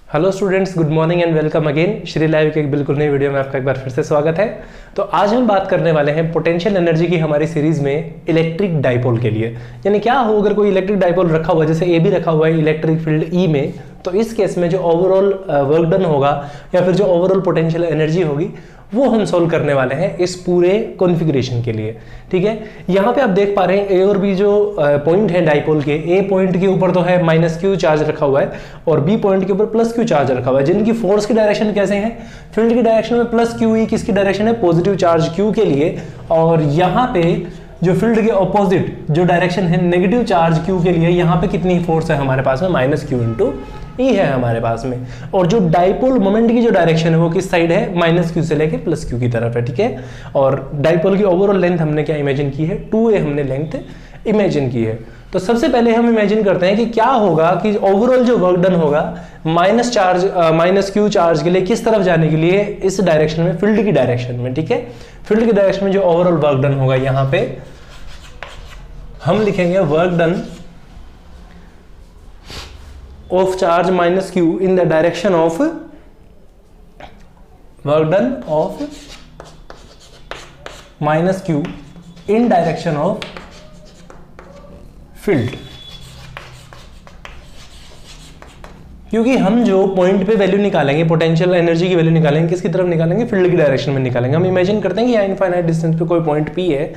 Hello students, good morning and welcome again. Shri live के एक बिल्कुल नई वीडियो में आपका एक बार फिर से स्वागत है। तो आज हम बात करने वाले हैं पोटेंशियल एनर्जी की हमारी सीरीज में इलेक्ट्रिक डाइपोल के लिए। यानी क्या हो अगर कोई इलेक्ट्रिक डाइपोल रखा हुआ है, जैसे ए भी रखा हुआ है इलेक्ट्रिक फील्ड ई में, तो इस केस में जो ओवरऑल वर्क डन होगा या फिर जो ओवरऑल पोटेंशियल एनर्जी होगी वो हम सोल्व करने वाले हैं इस पूरे कॉन्फ़िगरेशन के लिए। ठीक है, यहाँ पे आप देख पा रहे हैं ए और बी जो पॉइंट है डाइपोल के, ए पॉइंट के ऊपर तो है -q चार्ज रखा हुआ है और बी पॉइंट के ऊपर +q चार्ज रखा हुआ है, जिनकी फोर्स की डायरेक्शन कैसे है, फील्ड की डायरेक्शन में +q, किसकी डायरेक्शन है, पॉजिटिव चार्ज q के लिए, और यहाँ पे जो फील्ड के ऑपोजिट जो डायरेक्शन है नेगेटिव चार्ज q के लिए, यहाँ पे कितनी फोर्स है हमारे पास में, -q × E है हमारे पास में। और जो डाइपोल मोमेंट की जो डायरेक्शन है वो किस साइड है, -q से लेके +q की तरफ है। ठीक है, और डाइपोल की ओवरऑल लेंथ हमने क्या इमेजिन की है, 2a हमने लेंथ इमेजिन की है। तो सबसे पहले हम इमेजिन करते हैं कि क्या होगा कि ओवरऑल जो वर्क डन होगा -q चार्ज के लिए किस तरफ जाने के लिए, इस डायरेक्शन में, फील्ड की डायरेक्शन में। ठीक है, फील्ड की डायरेक्शन में जो ओवरऑल वर्क डन होगा, यहाँ पे हम लिखेंगे work done of charge -q in the direction of work done of -q in direction of field। क्योंकि हम जो पॉइंट पे वैल्यू निकालेंगे, पोटेंशियल एनर्जी की वैल्यू निकालेंगे, किसकी तरफ निकालेंगे, फील्ड की डायरेक्शन में निकालेंगे। हम इमेजिन करते हैं कि यहाँ इनफाइनाइट डिस्टेंस पे कोई पॉइंट P है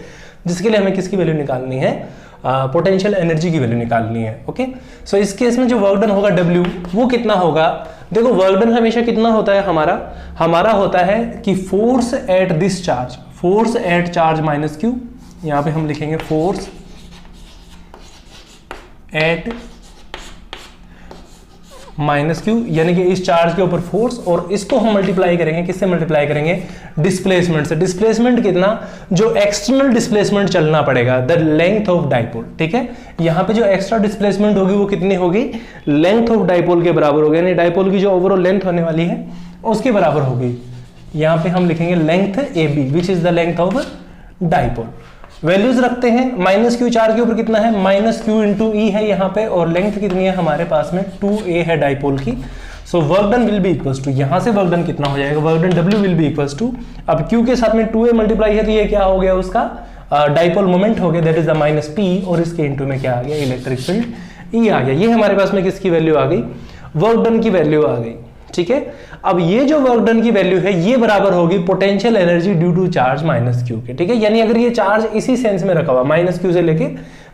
जिसके लिए हमें किसकी वैल्यू निकालनी है, पोटेंशियल एनर्जी की वैल्यू निकालनी है। ओके, सो इस केस में जो वर्क डन होगा W, वो कितना होगा, देखो वर्क डन हमेशा कितना होता है हमारा होता है कि force at this charge, force at charge -q, यहाँ पे हम लिखेंगे फोर्स एट -q, यानी कि इस चार्ज के ऊपर फोर्स, और इसको हम मल्टीप्लाई करेंगे, किससे मल्टीप्लाई करेंगे, डिस्प्लेसमेंट से। डिस्प्लेसमेंट कितना, जो एक्सटर्नल डिस्प्लेसमेंट चलना पड़ेगा, द लेंथ ऑफ डाइपोल। ठीक है, यहाँ पे जो एक्स्ट्रा डिस्प्लेसमेंट होगी वो कितनी होगी, लेंथ ऑफ डाइपोल के बराबर होगी, यानी डाइपोल की जो ओवरऑल लेंथ होने वाली है उसके बराबर होगी। यहाँ पे हम लिखेंगे length AB, which is the length of dipole. Values रखते हैं, -q चार्ज के ऊपर कितना है, -q × E है यहाँ पे, और लेंथ कितनी है हमारे पास में, 2a है डाइपोल की। So work done will be equals to, यहाँ से वर्क डन कितना हो जाएगा, work done W will be equals to, अब q के साथ में 2a मल्टीप्लाई है तो ये क्या हो गया, उसका डाइपोल मोमेंट हो गया, दैट इज द -p, और इसके इनटू में क्या आ गया, इलेक्ट्रिक फील्ड E आ गया। ये हमारे पास में किसकी वैल्यू आ गई, वर्क डन की वैल्यू आ गई। ठीक है, अब ये जो वर्क डन की वैल्यू है ये बराबर होगी potential energy due to charge -q के। ठीक है, यानी अगर ये चार्ज इसी सेंस में रखा हुआ, -q से लेके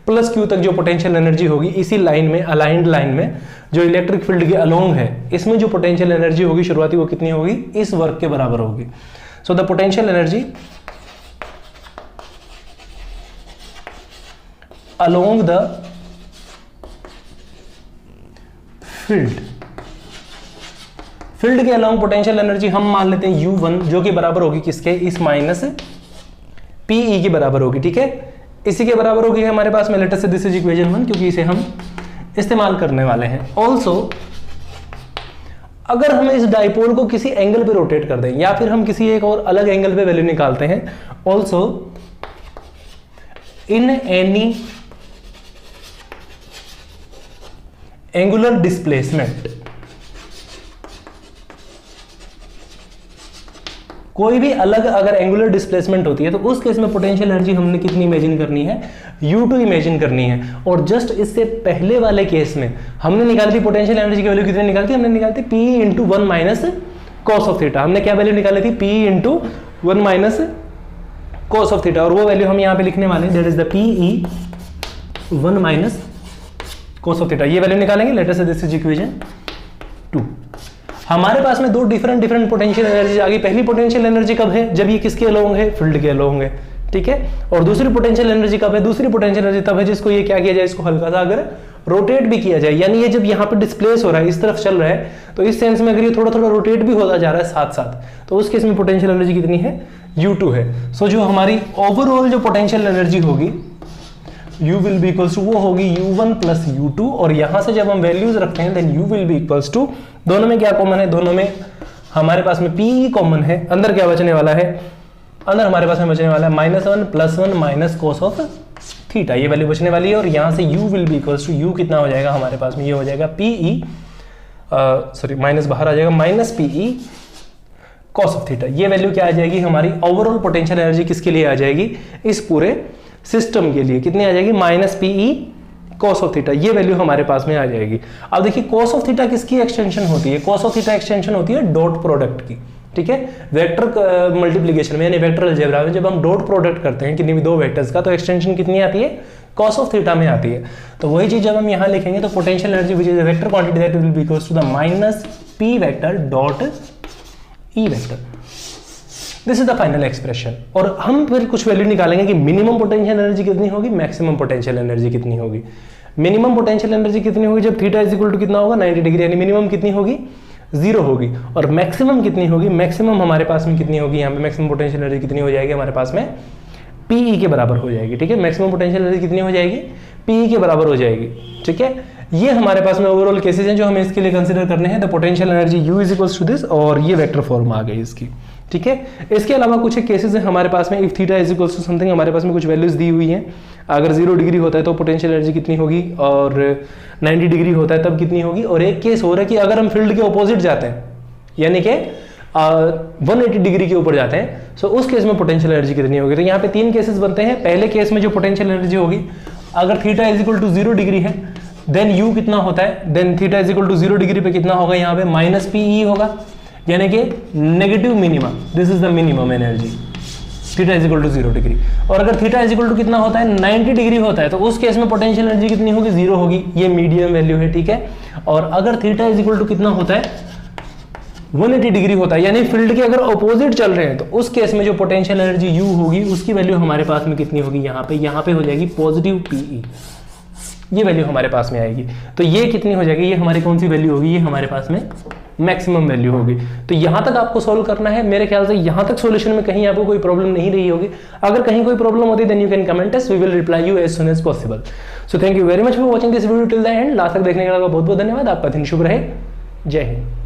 +q तक जो पोटेंशियल एनर्जी होगी, इसी लाइन में, अलाइंड लाइन में, जो इलेक्ट्रिक फील्ड के अलोंग है, इसमें जो पोटेंशियल एनर्जी होगी शुरुआती, वो कितनी होगी, इस वर्क के बराबर होगी। So the potential energy along the field के अलोंग पोटेंशियल एनर्जी हम मान लेते हैं U1, जो कि बराबर होगी किसके, इस -PE के बराबर होगी। ठीक है, इसी के बराबर होगी हमारे पास में, लेटर से दिस इज इक्वेशन 1, क्योंकि इसे हम इस्तेमाल करने वाले हैं। ऑल्सो अगर हम इस डाइपोल को किसी एंगल पे रोटेट कर दें, या फिर हम किसी एक और अलग एंगल पे वैल्यू निकालते हैं, also in any angular displacement, कोई भी अलग अगर एंगुलर डिस्प्लेसमेंट होती है तो उस केस में पोटेंशियल एनर्जी हमने कितनी इमेजिन करनी है, U2 इमेजिन करनी है। और जस्ट इससे पहले वाले केस में हमने निकाली थी पोटेंशियल एनर्जी की वैल्यू कितनी निकाली थी, हमने निकाली थी P × 1 - cos ऑफ थीटा। हमने क्या वैल्यू निकाली थी, P × 1 - cos ऑफ थीटा, और वो वैल्यू हम यहाँ पे लिखने वाले हैं, that is the PE 1 - cos of theta. ये वैल्यू निकालेंगे, लेटर से दिस इज इक्वेशन 2। हमारे पास में दो डिफरेंट पोटेंशियल एनर्जी आ गई। पहली पोटेंशियल एनर्जी कब है, जब ये किसके अलोंग है, फील्ड के अलोंग है। ठीक है, और दूसरी पोटेंशियल एनर्जी कब है, दूसरी पोटेंशियल एनर्जी तब है जिसको ये क्या किया जाए, इसको हल्का सा अगर रोटेट भी किया जाए, यानी ये जब यहाँ पे डिस्प्लेस हो रहा है, इस तरफ चल रहा है, तो इस सेंस में अगर ये थोड़ा थोड़ा रोटेट भी होता जा रहा है साथ साथ, तो उस केस में पोटेंशियल एनर्जी कितनी है, U2 है। सो जो हमारी ओवरऑल जो पोटेंशियल एनर्जी होगी U will be equals to, वो होगी U1 + U2, और यहां से जब हम वैल्यूज रखते हैं then U will be equals to, दोनों में क्या कॉमन है, दोनों में हमारे पास में PE कॉमन है, अंदर क्या बचने वाला है, अंदर हमारे पास में बचने वाला है -1 + 1 - cos ऑफ थीटा, ये वैल्यू बचने वाली है। और यहाँ से U will be equals to, U कितना हो जाएगा हमारे पास में, ये हो जाएगा PE सॉरी माइनस बाहर आ जाएगा, minus PE cos of theta. ये वैल्यू क्या आ जाएगी हमारी ओवरऑल पोटेंशियल एनर्जी किसके लिए आ जाएगी, इस पूरे सिस्टम के लिए कितनी आ जाएगी, minus PE cos of theta. ये वैल्यू हमारे पास में आ जाएगी। अब देखिए कॉस ऑफ थीटा किसकी एक्सटेंशन होती है, कॉस ऑफ थीटा एक्सटेंशन होती है डॉट प्रोडक्ट की, ठीक है। वेक्टर मल्टीप्लिकेशन में यानी वेक्टर अलजेब्रा में जब हम डॉट प्रोडक्ट करते हैं किन्हीं भी दो वेक्टर्स का, तो एक्सटेंशन कितनी आती है, कॉस ऑफ थीटा में आती है। तो वही चीज जब हम यहां लिखेंगे तो potential energy which is vector quantity that will be equals to the minus P vector dot E vector. This is the final expression. और हम फिर कुछ वैल्यू निकालेंगे कि मिनिमम पोटेंशियल एनर्जी कितनी होगी, मैक्सिमम पोटेंशियल एनर्जी कितनी होगी। मिनिमम पोटेंशियल एनर्जी कितनी होगी जब थीटा इज इक्वल टू कितना होगा 90 डिग्री, यानी मिनिमम कितनी होगी 0 होगी। और मैक्सिमम कितनी होगी, मैक्सिमम हमारे पास में कितनी होगी, यहाँ पे मैक्सिमम पोटेंशियल एनर्जी कितनी हो जाएगी हमारे पास में पीई के बराबर हो जाएगी, ठीक है। मैक्सिमम पोटेंशियल एनर्जी कितनी हो जाएगी, पीई के बराबर हो जाएगी, ठीक है। ये हमारे पास में ओवरऑल केसेस हैं जो हमें इसके लिए कंसीडर करने हैं। The potential energy U is equals to this, और ये वेक्टर फॉर्म आ गई इसकी, ठीक है। इसके अलावा कुछ केसेस हैं हमारे पास में, if theta is equals to something, हमारे पास में कुछ वैल्यूज दी हुई हैं। अगर 0 डिग्री होता है तो पोटेंशियल एनर्जी कितनी होगी, और 90 डिग्री होता है तब कितनी होगी। और एक केस हो रहा है कि अगर हम फील्ड के ऑपोजिट जाते हैं यानी कि 180 डिग्री के ऊपर जाते हैं, सो उस केस में पोटेंशियल एनर्जी कितनी होगी। तो यहाँ पे 3 केसेस बनते हैं। पहले केस में जो पोटेंशियल एनर्जी होगी, अगर theta is equal to 0 degree है, देन यू कितना होता है, then theta is equal to 0 degree पे कितना होगा, यहाँ पे माइनस पीई होगा, यानी कि negative minima. This is the minimum energy theta is equal to 0 degree. और अगर थीटा इज इक्वल टू कितना होता है 90 डिग्री होता है, तो उस केस में पोटेंशियल एनर्जी कितनी होगी, 0 होगी। ये मीडियम वैल्यू है, ठीक है। और अगर थीटा इज इक्वल टू कितना होता है 180 डिग्री होता है, यानी फील्ड के अगर ऑपोजिट चल रहे हैं, तो उस केस में जो पोटेंशियल एनर्जी यू होगी उसकी वैल्यू हमारे पास में कितनी होगी, यहाँ पे हो जाएगी पॉजिटिव पीई। ये वैल्यू हमारे पास में आएगी। तो ये कितनी हो जाएगी, ये हमारी कौन सी वैल्यू होगी, ये हमारे पास में मैक्सिमम वैल्यू होगी। तो यहां तक आपको सॉल्व करना है। मेरे ख्याल से यहां तक सॉल्यूशन में कहीं आपको कोई प्रॉब्लम नहीं रही होगी। अगर कहीं कोई प्रॉब्लम होती है then you can comment us, we will reply you as soon as possible. So thank you very much for watching this video till the end. Last तक देखने के लिए बहुत बहुत धन्यवाद। आपका दिन शुभ रहे। जय हिंद।